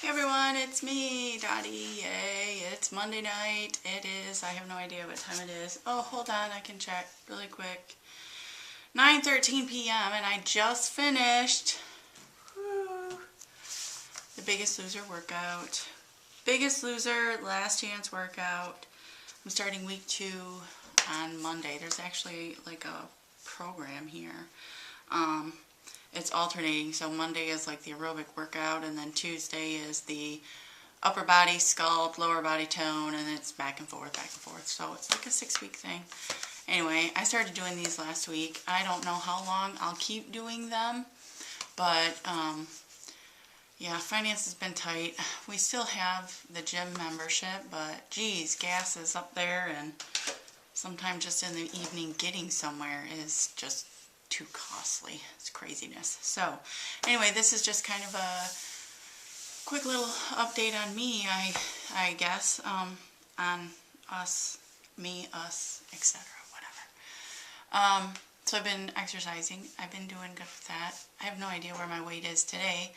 Hey everyone, it's me, Dottie. Yay, it's Monday night. It is, I have no idea what time it is. Oh, hold on, I can check really quick. 9:13 p.m. and I just finished the Biggest Loser workout. Biggest Loser Last Chance workout. I'm starting week 2 on Monday. There's actually like a program here. It's alternating, so Monday is like the aerobic workout, and then Tuesday is the upper body sculpt, lower body tone, and it's back and forth, so it's like a 6-week thing. Anyway, I started doing these last week. I don't know how long I'll keep doing them, but yeah, finance has been tight. We still have the gym membership, but geez, gas is up there, and sometimes just in the evening getting somewhere is just too costly. It's craziness. So anyway, this is just kind of a quick little update on me, I guess, on us, me, us, etc. whatever. So I've been exercising. I've been doing good with that. I have no idea where my weight is today,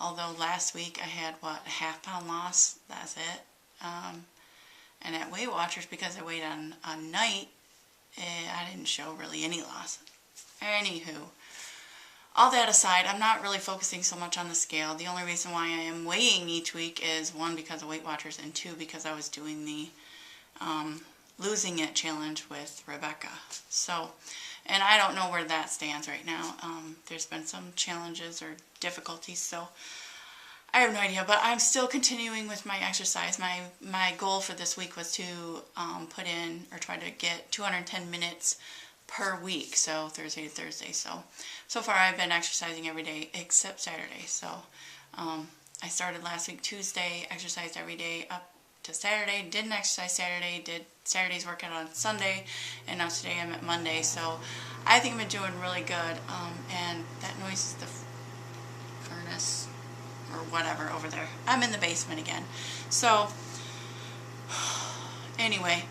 although last week I had what, a ½ pound loss. That's it. And at Weight Watchers, because I weighed on a night, I didn't show really any loss. Anywho, all that aside, I'm not really focusing so much on the scale. The only reason why I am weighing each week is 1, because of Weight Watchers, and 2, because I was doing the Losing It challenge with Rebecca. So, and I don't know where that stands right now. There's been some challenges or difficulties, so I have no idea. But I'm still continuing with my exercise. My goal for this week was to put in, or try to get 210 minutes per week, so Thursday to Thursday. So far I've been exercising every day except Saturday. So I started last week Tuesday, exercised every day up to Saturday, didn't exercise Saturday, did Saturday's workout on Sunday, and now today I'm at Monday. So I think I've been doing really good. And that noise is the furnace or whatever over there. I'm in the basement again. So anyway,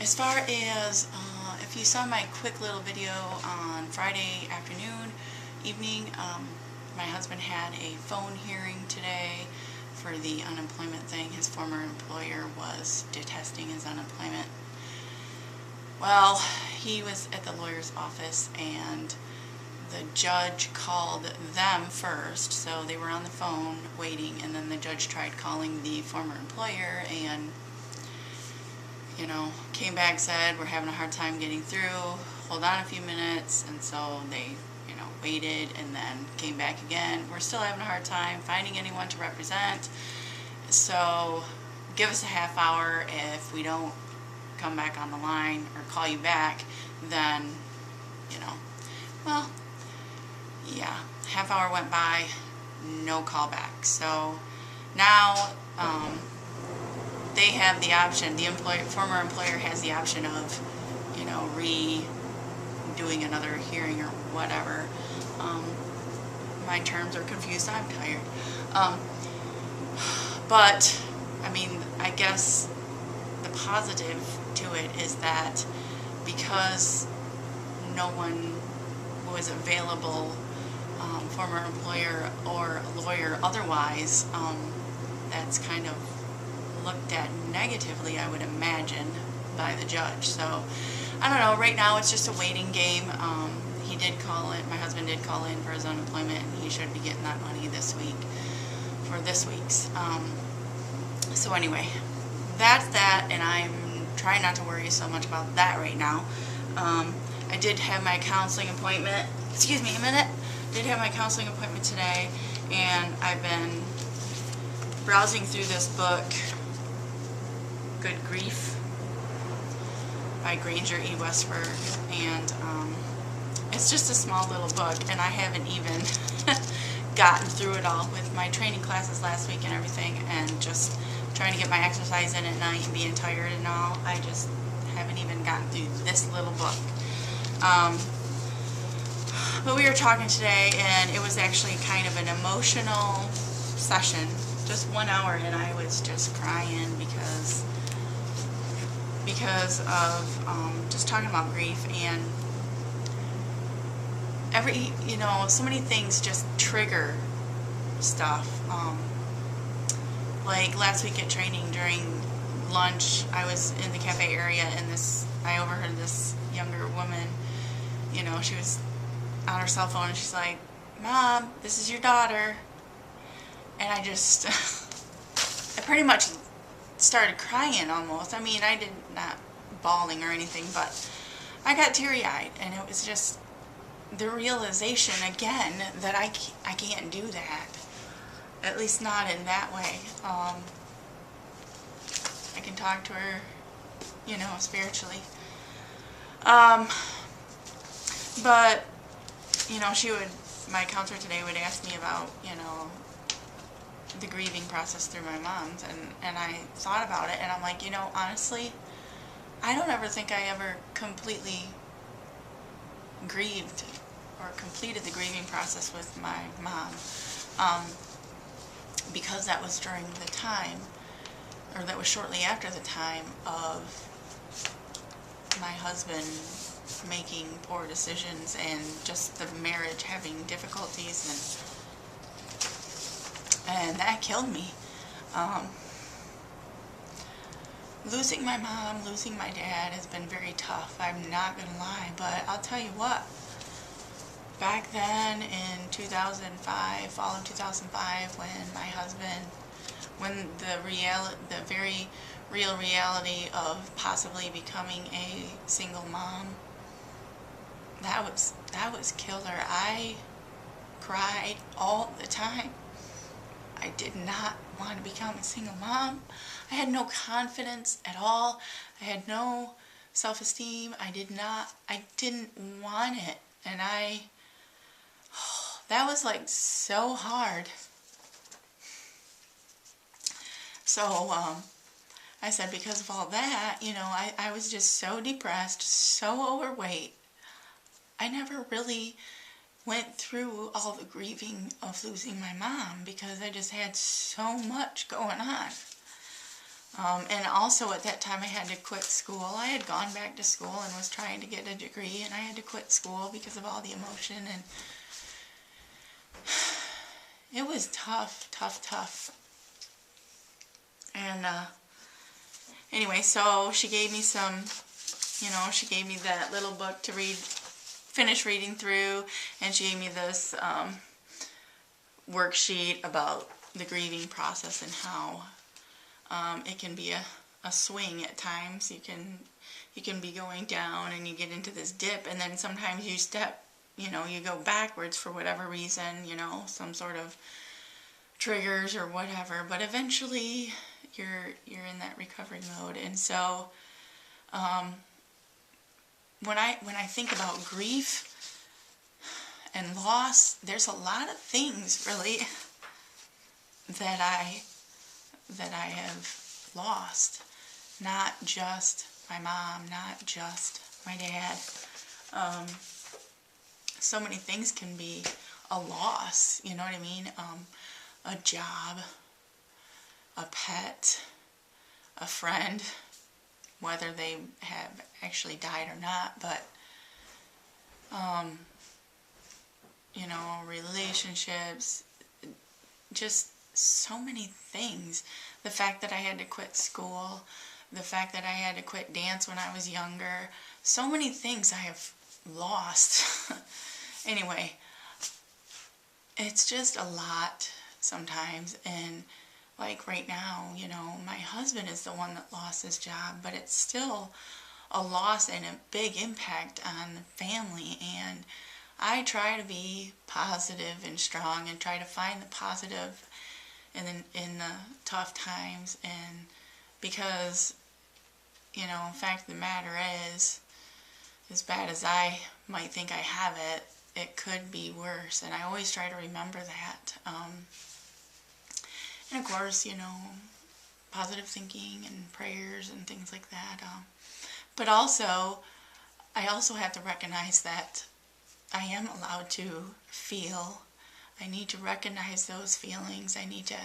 as far as, if you saw my quick little video on Friday afternoon, evening, my husband had a phone hearing today for the unemployment thing. His former employer was detesting his unemployment. Well, he was at the lawyer's office, and the judge called them first, so they were on the phone waiting, and then the judge tried calling the former employer, and came back, said, we're having a hard time getting through, hold on a few minutes, and so they, waited, and then came back again. We're still having a hard time finding anyone to represent, so give us a ½ hour. If we don't come back on the line or call you back, then, well, yeah, ½ hour went by, no call back. So now, they have the option, the former employer has the option of, redoing another hearing or whatever. My terms are confused, I'm tired. But, I guess the positive to it is that because no one was available, former employer or lawyer otherwise, that's kind of looked at negatively, I would imagine, by the judge. So I don't know, right now it's just a waiting game. He did call in, my husband did call in for his unemployment, and he should be getting that money this week for this week's. So anyway, that's that, and I'm trying not to worry so much about that right now. I did have my counseling appointment, excuse me a minute, did have my counseling appointment today, and I've been browsing through this book, Good Grief by Granger E. Westberg, and it's just a small little book, and I haven't even gotten through it all with my training classes last week and everything, and just trying to get my exercise in at night and being tired and all. I just haven't even gotten through this little book. But we were talking today, and it was actually kind of an emotional session, just 1 hour, and I was just crying because of just talking about grief, and so many things just trigger stuff. Like last week at training during lunch, I was in the cafe area and I overheard this younger woman, she was on her cell phone and she's like, "Mom, this is your daughter." And I just, I pretty much started crying almost. I mean, I did not bawling or anything, but I got teary-eyed, and it was just the realization again that I can't do that. At least not in that way. I can talk to her, spiritually. But, my counselor today would ask me about, the grieving process through my mom's, and I thought about it, and I'm like, honestly, I don't ever think I ever completely grieved or completed the grieving process with my mom, because that was during the time, or that was shortly after the time of my husband making poor decisions and just the marriage having difficulties, and that killed me. Losing my mom, losing my dad has been very tough, I'm not going to lie, but I'll tell you what, back then in 2005, fall of 2005, when the very real reality of possibly becoming a single mom, that was killer. I cried all the time. I did not want to become a single mom. I had no confidence at all. I had no self-esteem. I didn't want it. And that was like so hard. So, I said because of all that, I was just so depressed, so overweight. I never really went through all the grieving of losing my mom because I just had so much going on. And also at that time I had to quit school. I had gone back to school and was trying to get a degree, and I had to quit school because of all the emotion, and it was tough. And anyway, so she gave me she gave me that little book to finish reading through, and she gave me this worksheet about the grieving process and how it can be a swing at times. You can be going down and you get into this dip, and then sometimes you you go backwards for whatever reason, some sort of triggers or whatever, but eventually you're in that recovery mode. And so when I think about grief and loss, there's a lot of things really that I have lost. Not just my mom, not just my dad. So many things can be a loss, you know what I mean? A job, a pet, a friend, whether they have actually died or not, but relationships, just so many things. The fact that I had to quit school, the fact that I had to quit dance when I was younger, so many things I have lost. Anyway, it's just a lot sometimes, and like right now, my husband is the one that lost his job, but it's still a loss and a big impact on the family, and I try to be positive and strong and try to find the positive in the tough times, and because, fact of the matter is, as bad as I might think I have it, it could be worse, and I always try to remember that. And of course, positive thinking and prayers and things like that. But also, I also have to recognize that I am allowed to feel. I need to recognize those feelings. I need to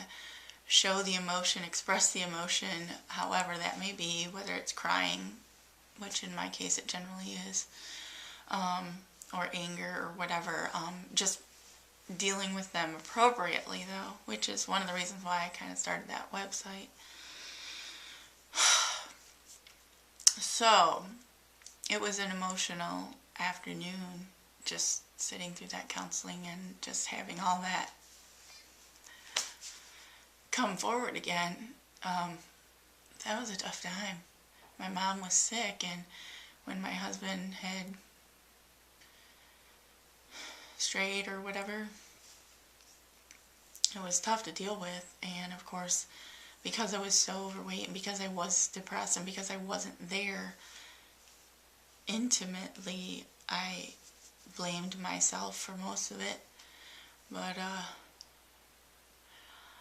show the emotion, express the emotion, however that may be, whether it's crying, which in my case it generally is, or anger or whatever. Just dealing with them appropriately, though, which is one of the reasons why I kind of started that website. So, it was an emotional afternoon, just sitting through that counseling and just having all that come forward again. That was a tough time. My mom was sick, and when my husband had strayed or whatever, it was tough to deal with. And of course, because I was so overweight and because I was depressed and because I wasn't there intimately, I blamed myself for most of it. But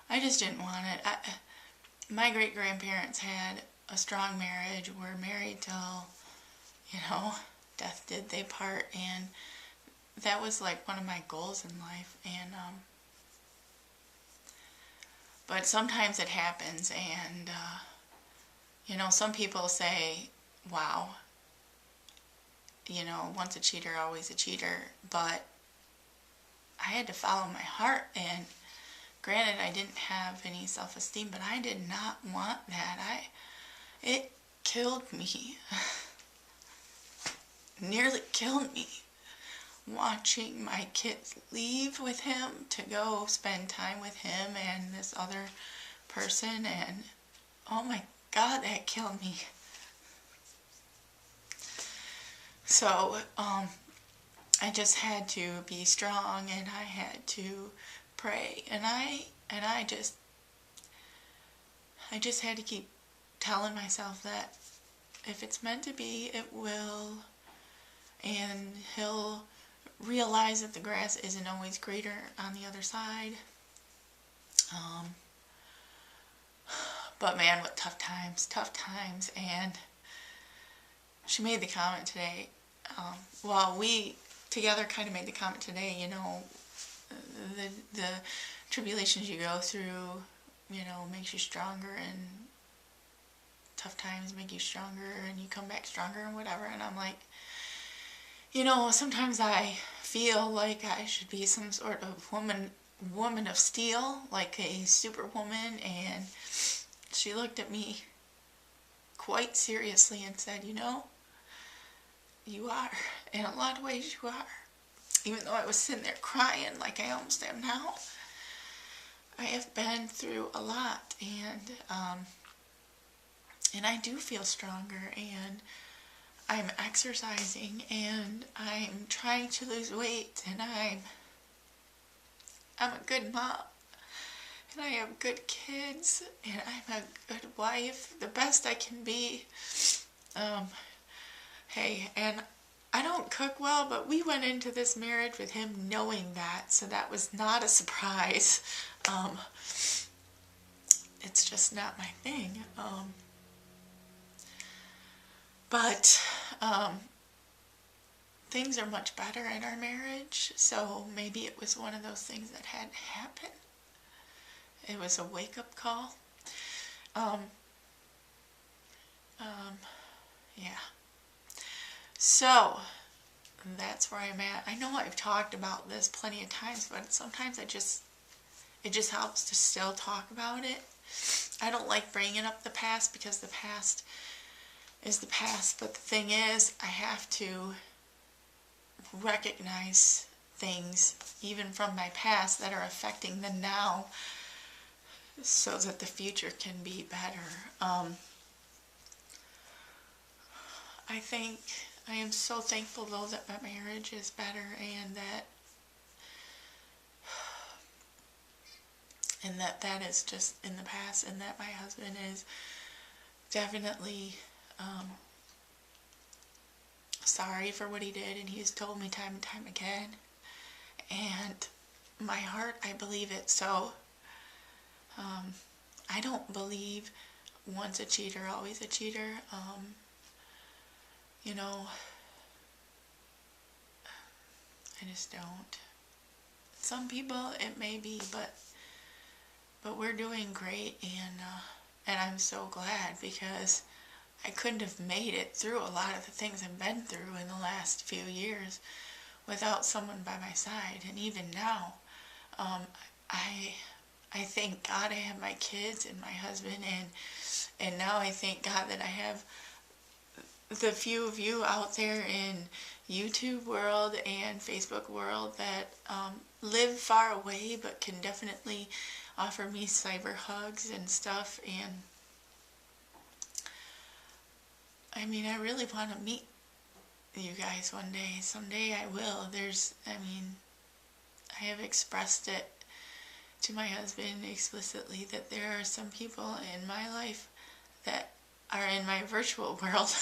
I just didn't want it. My great-grandparents had a strong marriage, were married till, death did they part, and that was like one of my goals in life. And but sometimes it happens, and some people say, wow, once a cheater, always a cheater. But I had to follow my heart, and granted, I didn't have any self-esteem, but I did not want that. It killed me. Nearly killed me. Watching my kids leave with him to go spend time with him and this other person, and oh my God, that killed me. So, I just had to be strong, and I had to pray, and I just had to keep telling myself that if it's meant to be, it will, and he'll realize that the grass isn't always greener on the other side. But man, what tough times. And she made the comment today, well, we together kind of made the comment today, the tribulations you go through, makes you stronger, and tough times make you stronger, and you come back stronger and whatever. And I'm like, sometimes I feel like I should be some sort of woman of steel, like a superwoman. And she looked at me quite seriously and said, you are. In a lot of ways, you are. Even though I was sitting there crying like I almost am now, I have been through a lot, and I do feel stronger, and I'm exercising, and I'm trying to lose weight, and I'm a good mom, and I have good kids, and I'm a good wife, the best I can be. Hey, and I don't cook well, but we went into this marriage with him knowing that, so that was not a surprise. It's just not my thing. But things are much better in our marriage, so maybe it was one of those things that had to happen. It was a wake-up call. Yeah. So, that's where I'm at. I know I've talked about this plenty of times, but sometimes it just helps to still talk about it. I don't like bringing up the past because the past is the past, but the thing is, I have to recognize things, even from my past, that are affecting the now, so that the future can be better. I am so thankful, though, that my marriage is better, and that is just in the past, and that my husband is definitely sorry for what he did, and he's told me time and time again, and my heart, I believe it. So I don't believe once a cheater, always a cheater. I just don't. Some people it may be, but we're doing great, and I'm so glad, because I couldn't have made it through a lot of the things I've been through in the last few years without someone by my side. And even now, Um, I thank God I have my kids and my husband, and now I thank God that I have the few of you out there in YouTube world and Facebook world that live far away but can definitely offer me cyber hugs and stuff. And I mean, I really want to meet you guys one day. Someday I will. I have expressed it to my husband explicitly that there are some people in my life that are in my virtual world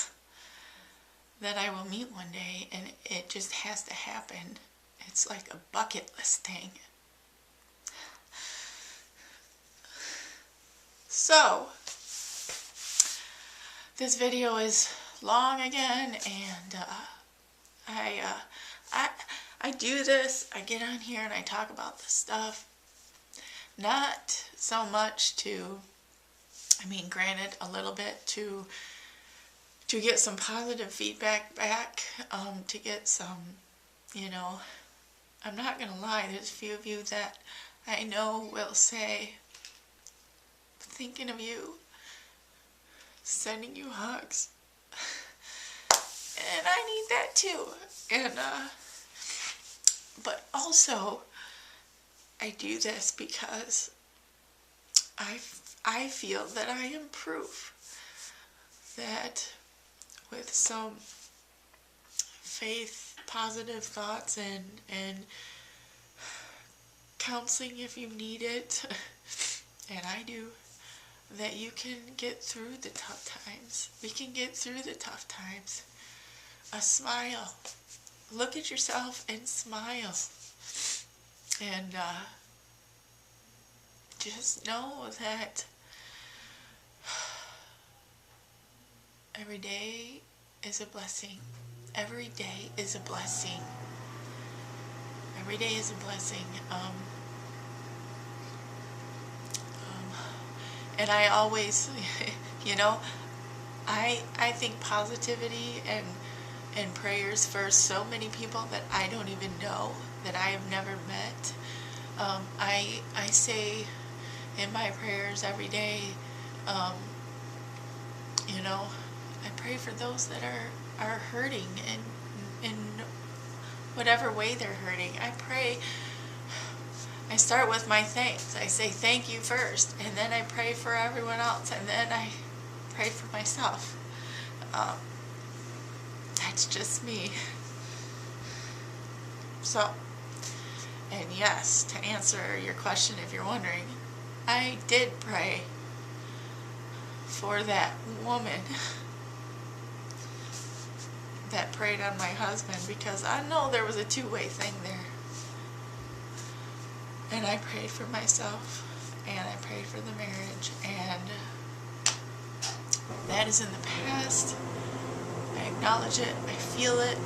that I will meet one day, and it just has to happen. It's like a bucket list thing. So, this video is long again, and I do this, I get on here and I talk about this stuff, not so much to, granted a little bit to get some positive feedback back, to get some, I'm not going to lie, there's a few of you that I know will say, thinking of you, sending you hugs, and I need that too. And but also I do this because I feel that I am proof that with some faith, positive thoughts, and counseling if you need it, and I do, that you can get through the tough times. We can get through the tough times. A smile. Look at yourself and smile. And just know that every day is a blessing. Every day is a blessing. Every day is a blessing. And I always, I think positivity and prayers for so many people that I don't even know, that I have never met. I say in my prayers every day, I pray for those that are hurting in whatever way they're hurting. I start with my thanks. I say thank you first, and then I pray for everyone else, and then I pray for myself. That's just me. So, and yes, to answer your question if you're wondering, I did pray for that woman that preyed on my husband, because I know there was a two-way thing there. And I prayed for myself, and I prayed for the marriage, and that is in the past. I acknowledge it, I feel it,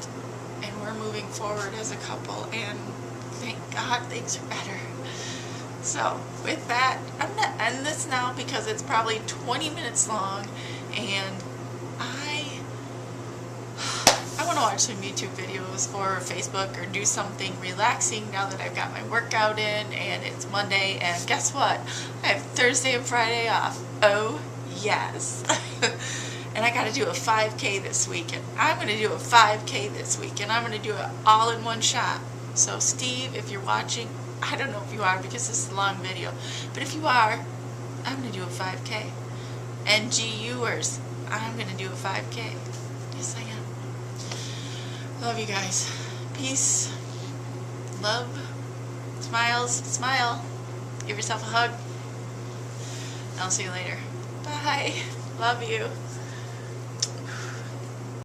and we're moving forward as a couple, and thank God things are better. So with that, I'm going to end this now because it's probably 20 minutes long, and I want to watch some YouTube videos or Facebook or do something relaxing now that I've got my workout in and it's Monday, and guess what? I have Thursday and Friday off. Oh yes. And I got to do a 5K this week, and I'm going to do a 5K this week, and I'm going to do it all in one shot. So Steve, if you're watching, I don't know if you are because this is a long video, but if you are, I'm going to do a 5K. And GUers, I'm going to do a 5K. Yes, I am. Love you guys. Peace. Love. Smiles. Smile. Give yourself a hug. I'll see you later. Bye. Love you.